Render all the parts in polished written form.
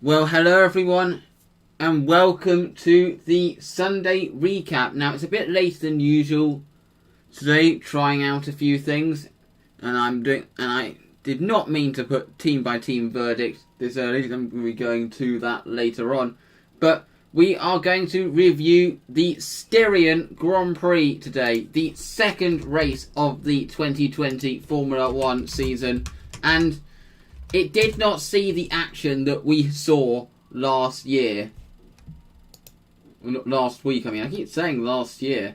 Well, hello everyone, and welcome to the Sunday recap. Now, it's a bit later than usual today, trying out a few things, and I did not mean to put team by team verdict this early. I'm going to be going to that later on, but we are going to review the Styrian Grand Prix today, the second race of the 2020 Formula 1 season, and it did not see the action that we saw last year. Last week, I keep saying last year.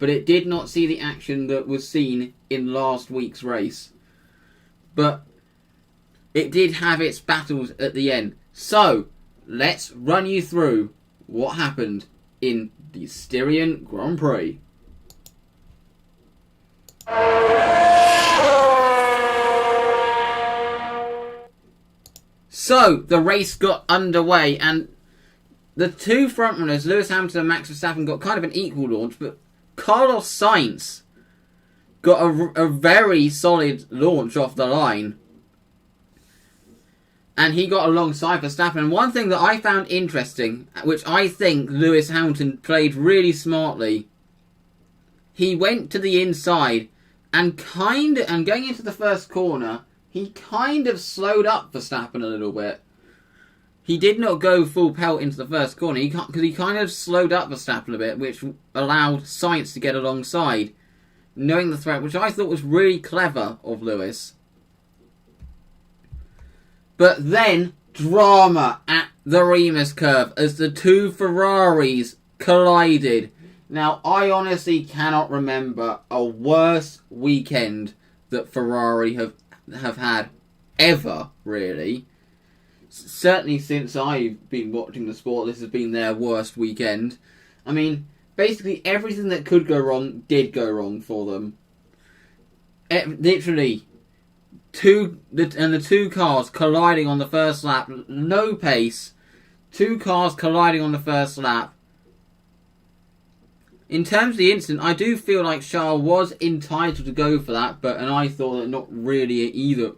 But it did not see the action that was seen in last week's race. But it did have its battles at the end. So, let's run you through what happened in the Styrian Grand Prix. So, the race got underway, and the two frontrunners, Lewis Hamilton and Max Verstappen, got kind of an equal launch, but Carlos Sainz got a very solid launch off the line. And he got alongside Verstappen. And one thing that I found interesting, which I think Lewis Hamilton played really smartly, he went to the inside and going into the first corner, he kind of slowed up Verstappen a little bit. He did not go full pelt into the first corner, because he kind of slowed up Verstappen a bit, which allowed Sainz to get alongside, knowing the threat, which I thought was really clever of Lewis. But then, drama at the Remus curve as the two Ferraris collided. Now, I honestly cannot remember a worse weekend that Ferrari have had ever, really. Certainly since I've been watching the sport, this has been their worst weekend. Basically everything that could go wrong did go wrong for them. Literally, the two cars colliding on the first lap, no pace, two cars colliding on the first lap. In terms of the incident, I do feel like Charles was entitled to go for that, and I thought that not really either of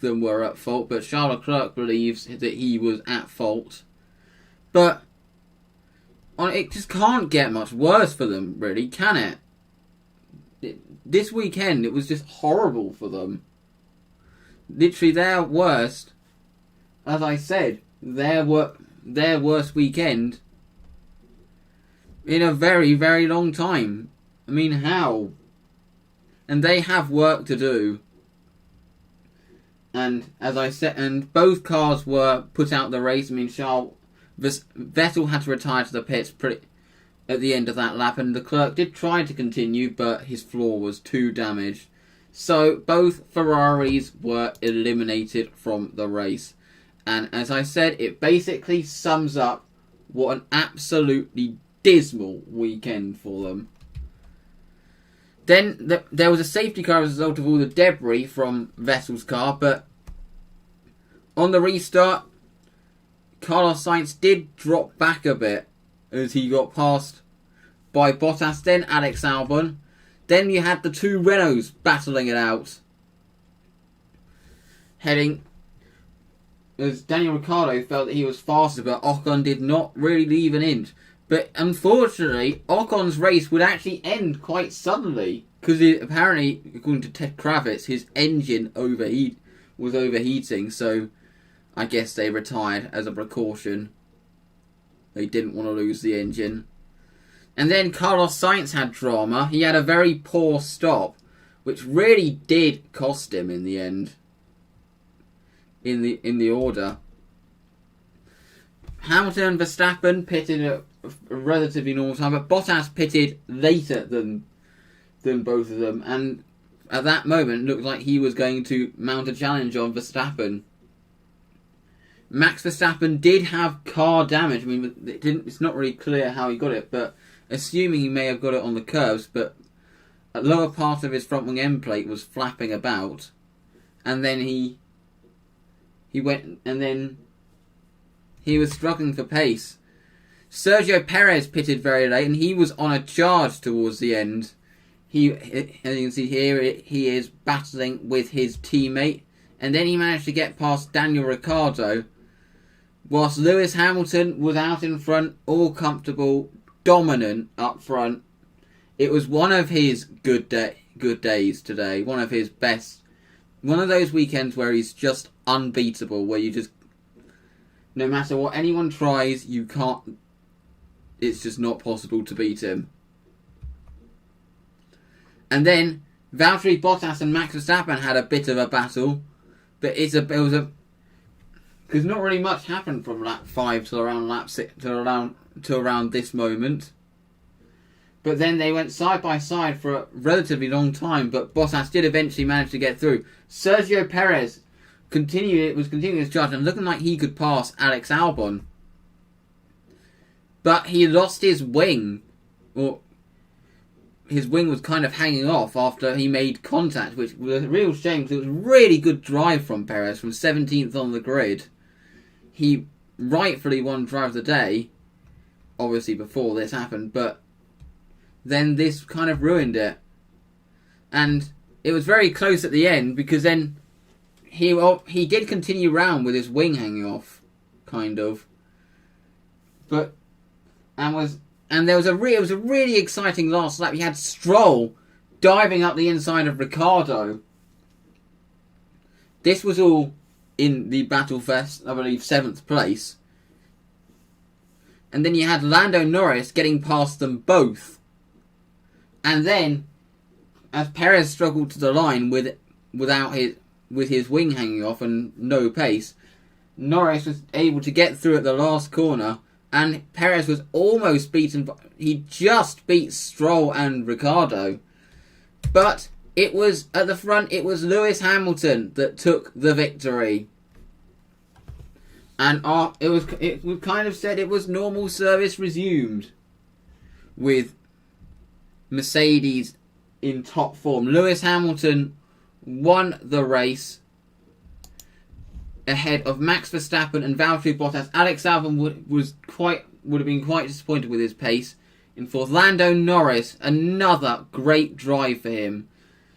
them were at fault, but Charles Leclerc believes that he was at fault. But it just can't get much worse for them, really, can it? This weekend, it was just horrible for them. Literally their worst, as I said, their worst weekend in a very, very long time. How? And they have work to do. And as I said, and both cars were put out of the race. Vettel had to retire to the pits at the end of that lap, and Leclerc did try to continue, but his floor was too damaged. So both Ferraris were eliminated from the race. And as I said, it basically sums up what an absolutely dismal weekend for them. Then there was a safety car as a result of all the debris from Vettel's car, but on the restart, Carlos Sainz did drop back a bit as he got passed by Bottas, then Alex Albon. Then you had the two Renaults battling it out, as Daniel Ricciardo felt that he was faster, but Ocon did not really leave an inch. But unfortunately, Ocon's race would actually end quite suddenly, because apparently, according to Ted Kravitz, his engine was overheating, so I guess they retired as a precaution. They didn't want to lose the engine. And then Carlos Sainz had drama. He had a very poor stop, which really did cost him in the end. In the order. Hamilton and Verstappen pitted at a relatively normal time, but Bottas pitted later than both of them, and at that moment looked like he was going to mount a challenge on Verstappen. Max Verstappen did have car damage. It's not really clear how he got it, but assuming he may have got it on the curves, but a lower part of his front wing end plate was flapping about, and then he was struggling for pace. Sergio Perez pitted very late, and he was on a charge towards the end. As you can see here, he is battling with his teammate, and then he managed to get past Daniel Ricciardo. whilst Lewis Hamilton was out in front, all comfortable, dominant up front. It was one of his good days today. One of his best. One of those weekends where he's just unbeatable. Where you just, no matter what anyone tries, you can't. It's just not possible to beat him. And then Valtteri Bottas and Max Verstappen had a bit of a battle, but because not really much happened from lap 5 to around lap 6 to around this moment. But then they went side by side for a relatively long time, but Bottas did eventually manage to get through. Sergio Perez was continuing his charge and looking like he could pass Alex Albon. But he lost his wing, or his wing was kind of hanging off after he made contact, which was a real shame because it was a really good drive from Perez from 17th on the grid. He rightfully won Drive of the Day, obviously before this happened, but then this kind of ruined it. And it was very close at the end because then he did continue round with his wing hanging off, kind of. But it was a really exciting last lap. You had Stroll diving up the inside of Ricciardo. This was all in the Battlefest, I believe, 7th place. And then you had Lando Norris getting past them both. And then, as Perez struggled to the line with his wing hanging off and no pace, Norris was able to get through at the last corner, and Perez was almost beaten. He just beat Stroll and Ricciardo. But it was at the front, it was Lewis Hamilton that took the victory. And it was kind of said it was normal service resumed with Mercedes in top form. Lewis Hamilton won the race ahead of Max Verstappen and Valtteri Bottas. Alex Albon would have been quite disappointed with his pace in 4th. Lando Norris, another great drive for him.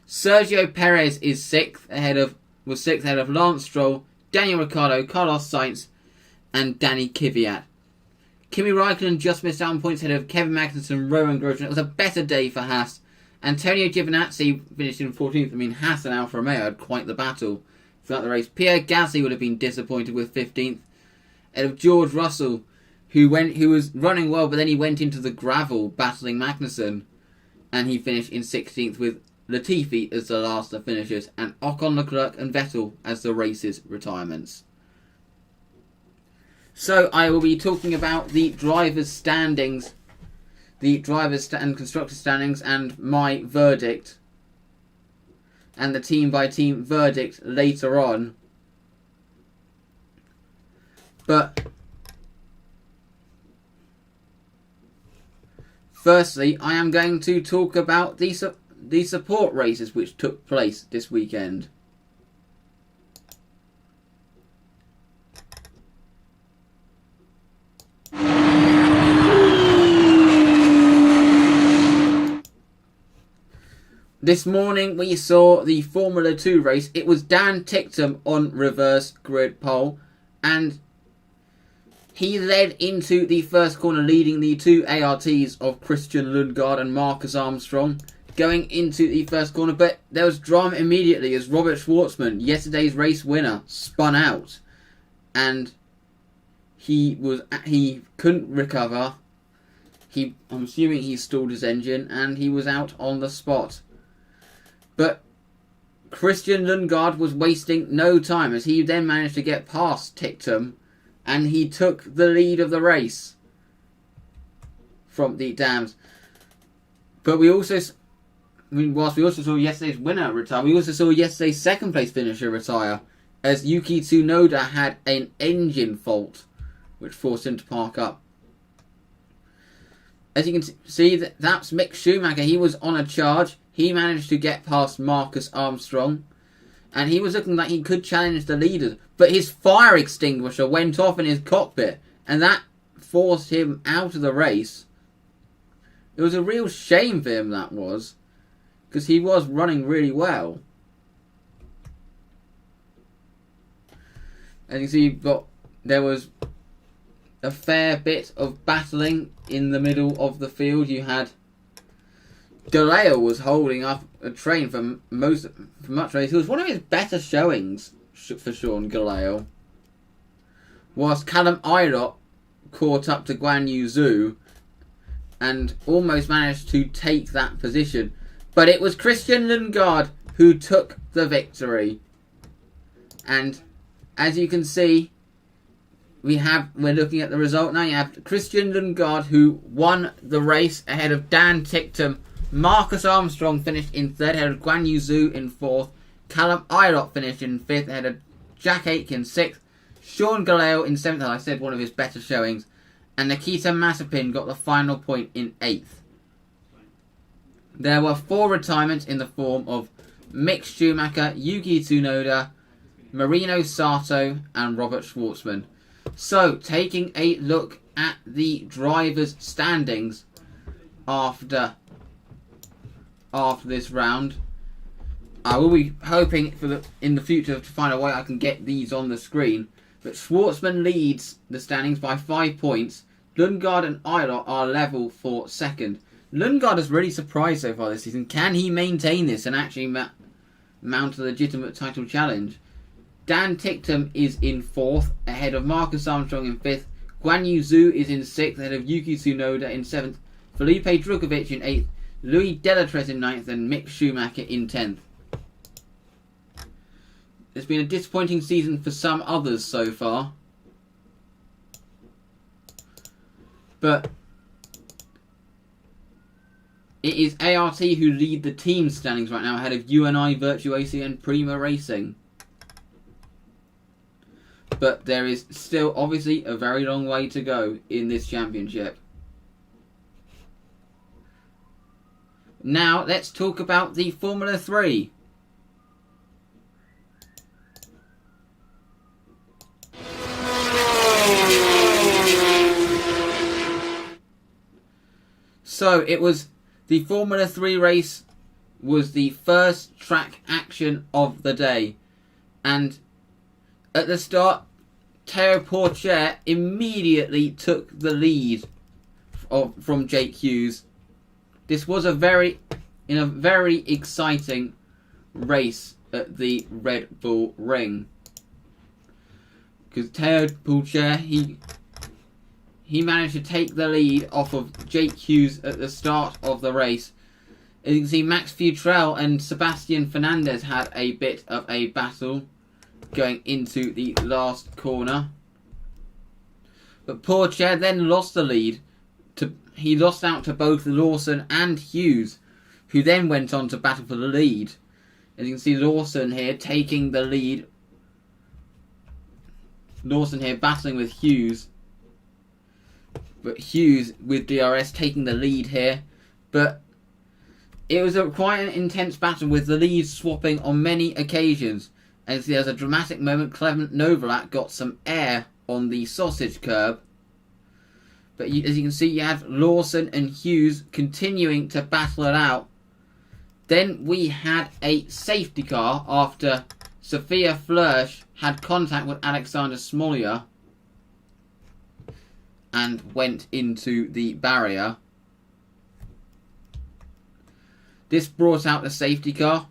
Sergio Perez is 6th ahead of Lance Stroll, Daniel Ricciardo, Carlos Sainz, and Danny Kvyat. Kimi Raikkonen just missed out on points ahead of Kevin Magnussen, Rowan Grosjean. It was a better day for Haas. Antonio Giovinazzi finished in 14th. I mean, Haas and Alfa Romeo had quite the battle throughout the race. Pierre Gasly would have been disappointed with 15th. Ahead of George Russell, who was running well, but then he went into the gravel battling Magnussen. And he finished in 16th with Latifi as the last of finishers. And Ocon, Leclerc and Vettel as the race's retirements. So I will be talking about the drivers' standings, and constructors' standings, and my verdict, and the team-by-team verdict later on. But firstly, I am going to talk about the support races which took place this weekend. This morning we saw the Formula 2 race. It was Dan Ticktum on reverse grid pole, and he led into the first corner, leading the two ARTs of Christian Lundgaard and Marcus Armstrong going into the first corner. But there was drama immediately as Robert Schwartzman, yesterday's race winner, spun out, and he couldn't recover. I'm assuming he stalled his engine, and he was out on the spot. But Christian Lundgaard was wasting no time as he then managed to get past Ticktum, and he took the lead of the race from the Dams. But whilst we also saw yesterday's winner retire, we also saw yesterday's second place finisher retire as Yuki Tsunoda had an engine fault which forced him to park up. As you can see, that's Mick Schumacher. He was on a charge. He managed to get past Marcus Armstrong, and he was looking like he could challenge the leaders. But his fire extinguisher went off in his cockpit, and that forced him out of the race. It was a real shame for him, that was, because he was running really well. As you can see, there was a fair bit of battling in the middle of the field. You had Galeo was holding up a train for much race. It was one of his better showings for Sean Galeo. Whilst Callum Aylott caught up to Guan Yu Zhu and almost managed to take that position. But it was Christian Lundgaard who took the victory. And as you can see, we're looking at the result now. You have Christian Lundgaard who won the race ahead of Dan Ticktum. Marcus Armstrong finished in third ahead of Guan Yu Zhu in fourth. Callum Aylott finished in fifth ahead of Jack Aitken sixth. Sean Galeo in seventh, as I said, one of his better showings. And Nikita Mazepin got the final point in eighth. There were 4 retirements in the form of Mick Schumacher, Yuki Tsunoda, Marino Sato and Robert Schwartzman. So, taking a look at the drivers' standings after this round, I will be hoping in the future to find a way I can get these on the screen. But Schwartzman leads the standings by 5 points. Lundgaard and Aylott are level for second. Lundgaard has really surprised so far this season. Can he maintain this and actually mount a legitimate title challenge? Dan Ticktum is in fourth, ahead of Marcus Armstrong in fifth. Guan Yu Zhu is in sixth, ahead of Yuki Tsunoda in seventh. Felipe Drugovich in eighth. Louis Delatres in ninth, and Mick Schumacher in 10th. It's been a disappointing season for some others so far. But it is ART who lead the team standings right now, ahead of UNI, Virtuosi and Prima Racing. But there is still obviously a very long way to go in this championship. Now let's talk about the Formula 3. So it was the Formula 3 race was the first track action of the day. And at the start, Théo Pourchaire immediately took the lead from Jake Hughes. This was a very exciting race at the Red Bull Ring. Because Théo Pourchaire, he managed to take the lead off of Jake Hughes at the start of the race. As you can see, Max Futrell and Sebastian Fernandez had a bit of a battle going into the last corner. But Pourchaire then lost the lead. He lost out to both Lawson and Hughes, who then went on to battle for the lead. As you can see, Lawson here taking the lead. Lawson here battling with Hughes. But Hughes with DRS taking the lead here. But it was quite an intense battle with the leads swapping on many occasions. As there's a dramatic moment, Clement Novalak got some air on the sausage curb. But as you can see, you have Lawson and Hughes continuing to battle it out. Then we had a safety car after Sophia Flörsch had contact with Alexander Smolia and went into the barrier. This brought out the safety car,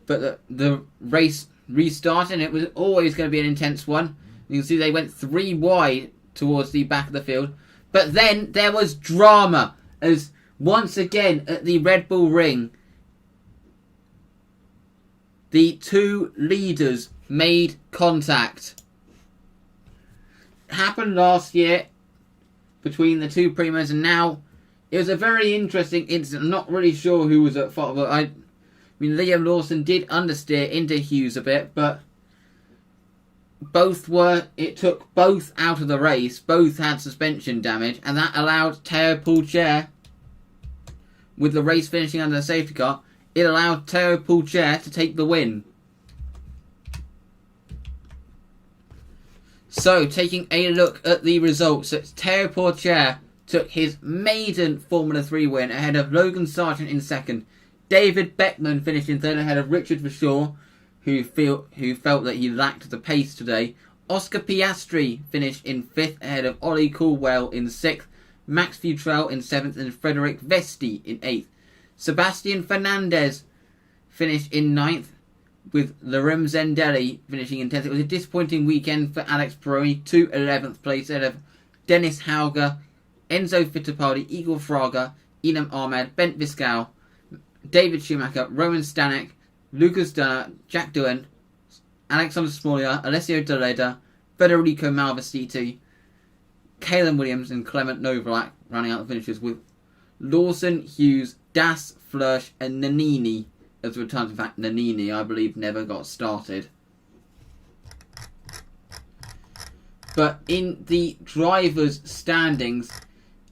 but the race restarted, and it was always going to be an intense one. You can see they went 3 wide towards the back of the field. But then there was drama, as once again at the Red Bull Ring, the 2 leaders made contact. It happened last year between the 2 Primas, and now it was a very interesting incident. I'm not really sure who was at fault, but I mean, Liam Lawson did understeer into Hughes a bit, but it took both out of the race. Both had suspension damage, and that allowed Théo Pourchaire, with the race finishing under the safety car, it allowed Théo Pourchaire to take the win. So, taking a look at the results, Théo Pourchaire took his maiden Formula 3 win ahead of Logan Sargent in second. David Beckman finished in third ahead of Richard Verschoor, who felt that he lacked the pace today. Oscar Piastri finished in 5th ahead of Ollie Coolwell in 6th, Max Futrell in 7th and Frederic Vesti in 8th. Sebastian Fernandez finished in 9th with Lerem Zendelli finishing in 10th. It was a disappointing weekend for Alex Peroni to 11th place ahead of Dennis Hauger, Enzo Fittipaldi, Igor Fraga, Ilham Ahmed, Bent Viscal, David Schumacher, Roman Stanek, Lucas Dunner, Jack Doohan, Alexander Smolia, Alessio Deleda, Federico Malvestiti, Kalen Williams and Clement Novalak running out the finishes with Lawson, Hughes, Das, Flörsch and Nannini as returns. In fact, Nannini, I believe, never got started. But in the drivers' standings,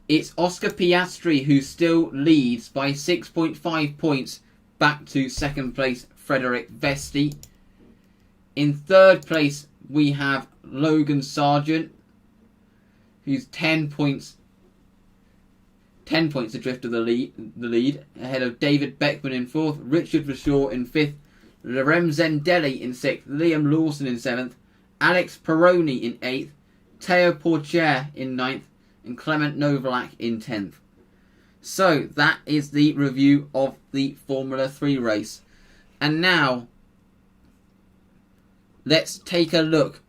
it's Oscar Piastri who still leads by 6.5 points back to 2nd place Frederic Vesti. In 3rd place we have Logan Sargent, who's 10 points adrift of the lead, ahead of David Beckman in 4th, Richard Verschoor in 5th, Lerem Zendelli in 6th, Liam Lawson in 7th, Alex Peroni in 8th, Teo Porcher in 9th, and Clement Novalak in 10th. So that is the review of the Formula 3 race. And now let's take a look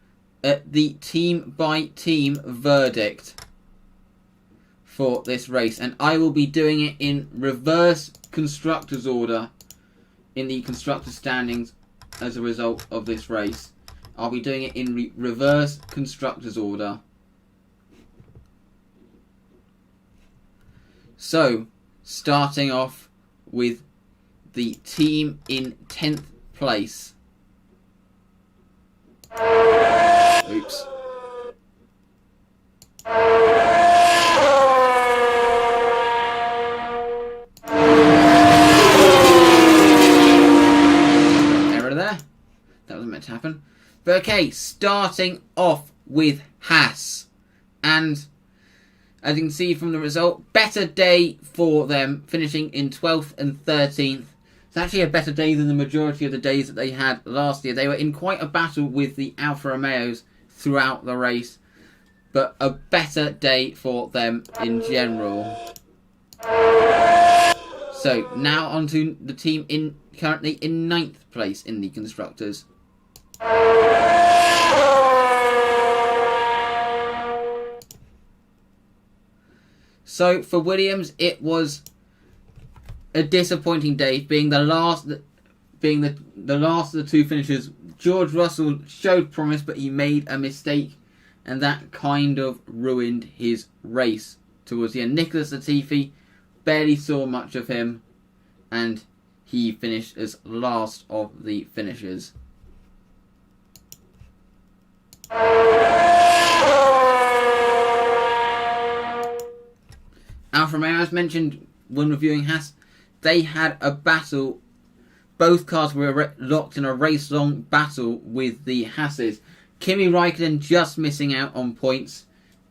at the team-by-team verdict for this race. And I will be doing it in reverse constructors order in the constructor standings as a result of this race. I'll be doing it in reverse constructors order. So, starting off with the team in 10th place. Oops. Error there. That wasn't meant to happen. But okay, starting off with Haas. And as you can see from the result, better day for them, finishing in 12th and 13th. It's actually a better day than the majority of the days that they had last year. They were in quite a battle with the Alfa Romeos throughout the race, but a better day for them in general. So now on to the team currently in 9th place in the Constructors. So for Williams, it was a disappointing day, being the last of the two finishers. George Russell showed promise, but he made a mistake, and that kind of ruined his race towards the end. Nicholas Latifi, barely saw much of him, and he finished as last of the finishers. Alfa Romeo, as mentioned when reviewing Haas, they had a battle. Both cars were locked in a race-long battle with the Haases. Kimi Raikkonen just missing out on points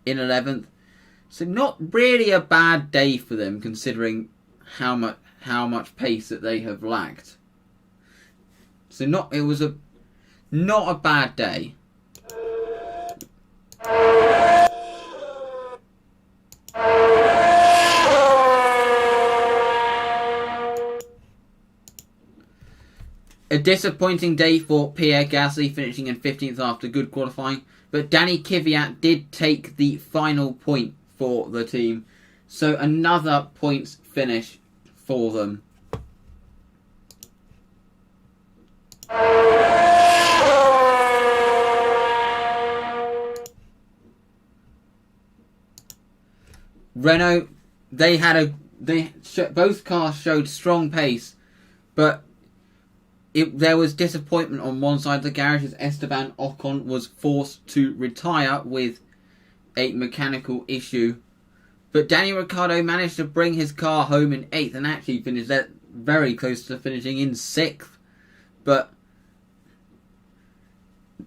in 11th. So not really a bad day for them, considering how much pace that they have lacked. So it was not a bad day. A disappointing day for Pierre Gasly, finishing in 15th after good qualifying. But Danny Kvyat did take the final point for the team. So another points finish for them. Renault, both cars showed strong pace, but there was disappointment on one side of the garage as Esteban Ocon was forced to retire with a mechanical issue. But Daniel Ricciardo managed to bring his car home in 8th and actually finished that very close to finishing in 6th. But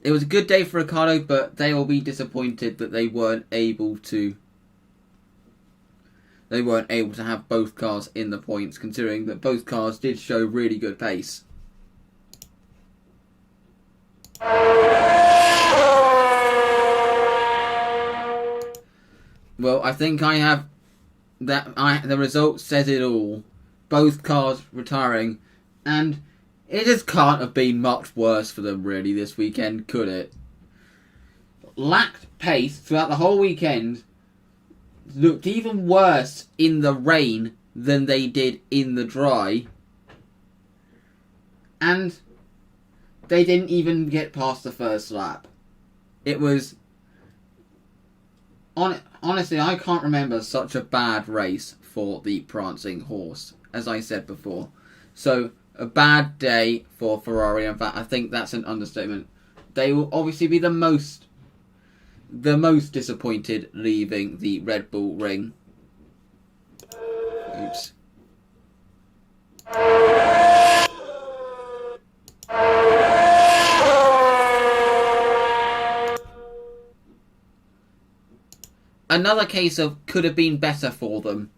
it was a good day for Ricciardo, but they will be disappointed that they weren't able to have both cars in the points, considering that both cars did show really good pace. Well, I think I have that. The result says it all. Both cars retiring, and it just can't have been much worse for them really this weekend, could it? Lacked pace throughout the whole weekend. Looked even worse in the rain than they did in the dry. And they didn't even get past the first lap. It was... Honestly, I can't remember such a bad race for the prancing horse, as I said before. So, a bad day for Ferrari. In fact, I think that's an understatement. They will obviously be the most disappointed leaving the Red Bull ring. Oops. Another case of could have been better for them.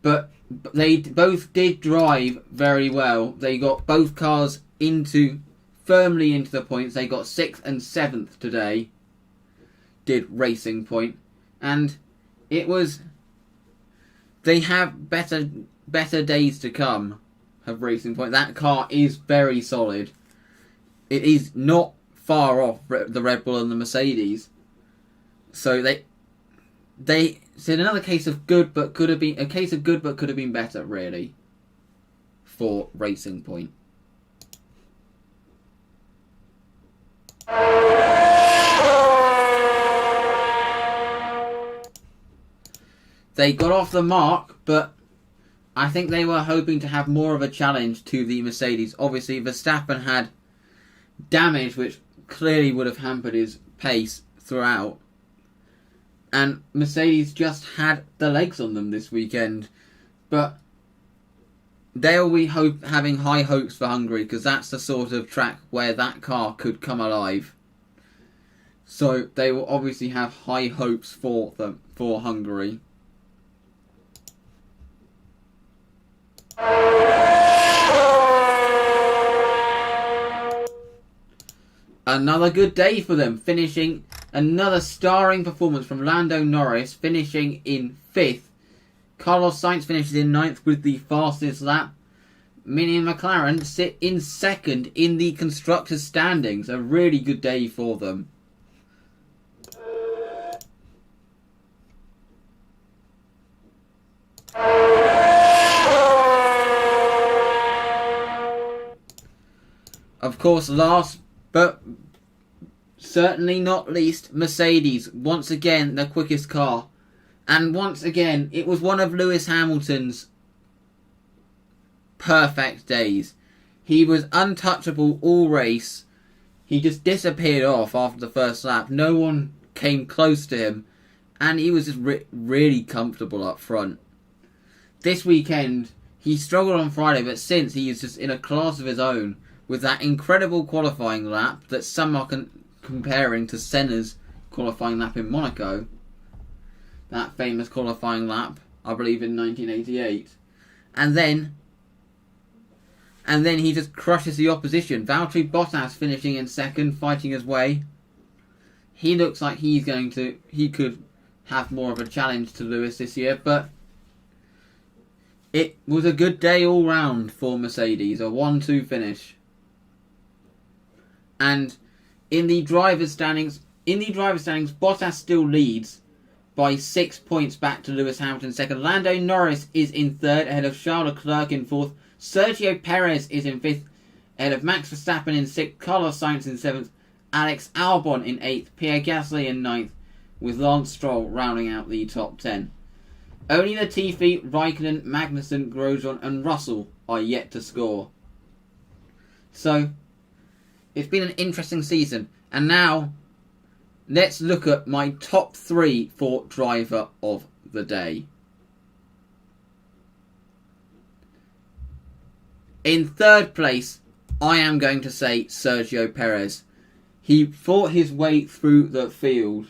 But they both did drive very well. They got both cars firmly into the points. They got 6th and 7th today. Did Racing Point. And it was... They have better days to come, have Racing Point. That car is very solid. It is not far off the Red Bull and the Mercedes. So it's another case of good but could have been better, really, for Racing Point. They got off the mark, but I think they were hoping to have more of a challenge to the Mercedes. Obviously, Verstappen had damage, which clearly would have hampered his pace throughout. And Mercedes just had the legs on them this weekend. But they'll be having high hopes for Hungary, because that's the sort of track where that car could come alive. So they will obviously have high hopes for Hungary. Another good day for them, finishing another starring performance from Lando Norris, finishing in 5th. Carlos Sainz finishes in 9th with the fastest lap. Mini and McLaren sit in 2nd in the constructors' standings. A really good day for them. Of course, last but certainly not least, Mercedes. Once again, the quickest car. And once again, it was one of Lewis Hamilton's perfect days. He was untouchable all race. He just disappeared off after the first lap. No one came close to him. And he was just really comfortable up front. This weekend, he struggled on Friday, but since he is just in a class of his own. With that incredible qualifying lap that some are comparing to Senna's qualifying lap in Monaco. That famous qualifying lap, I believe in 1988. And then he just crushes the opposition. Valtteri Bottas finishing in 2nd, fighting his way. He looks like he could have more of a challenge to Lewis this year, but it was a good day all round for Mercedes, a 1-2 finish. And in the driver's standings, Bottas still leads by 6 points back to Lewis Hamilton 2nd. Lando Norris is in 3rd, ahead of Charles Leclerc in 4th. Sergio Perez is in 5th, ahead of Max Verstappen in 6th. Carlos Sainz in 7th. Alex Albon in 8th. Pierre Gasly in 9th, with Lance Stroll rounding out the top 10. Only Latifi, Raikkonen, Magnussen, Grosjean and Russell are yet to score. So it's been an interesting season. And now, let's look at my top 3 for driver of the day. In 3rd place, I am going to say Sergio Perez. He fought his way through the field.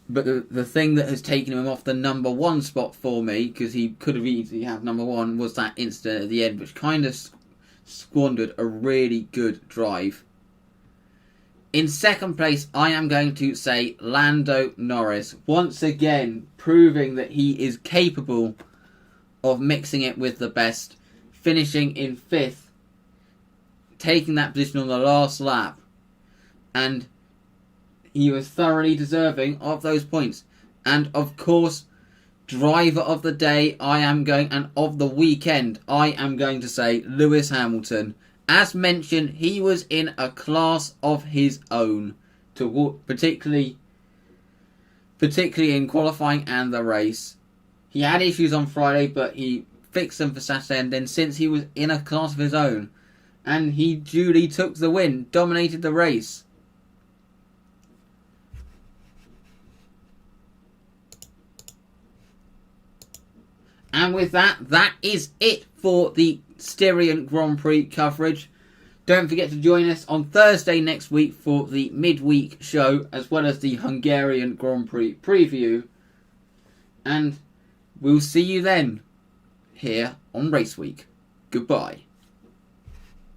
But the thing that has taken him off the number 1 spot for me, because he could have easily had number 1, was that incident at the end, which kind of squandered a really good drive. In second place, I am going to say Lando Norris. Once again, proving that he is capable of mixing it with the best. Finishing in 5th. Taking that position on the last lap. And he was thoroughly deserving of those points. And of course, driver of the day, and of the weekend, I am going to say Lewis Hamilton. As mentioned, he was in a class of his own, particularly in qualifying and the race. He had issues on Friday, but he fixed them for Saturday, and then since he was in a class of his own, and he duly took the win, dominated the race. And with that is it for the Styrian Grand Prix coverage. Don't forget to join us on Thursday next week for the midweek show, as well as the Hungarian Grand Prix preview. And we'll see you then, here on RaceWeek. Goodbye.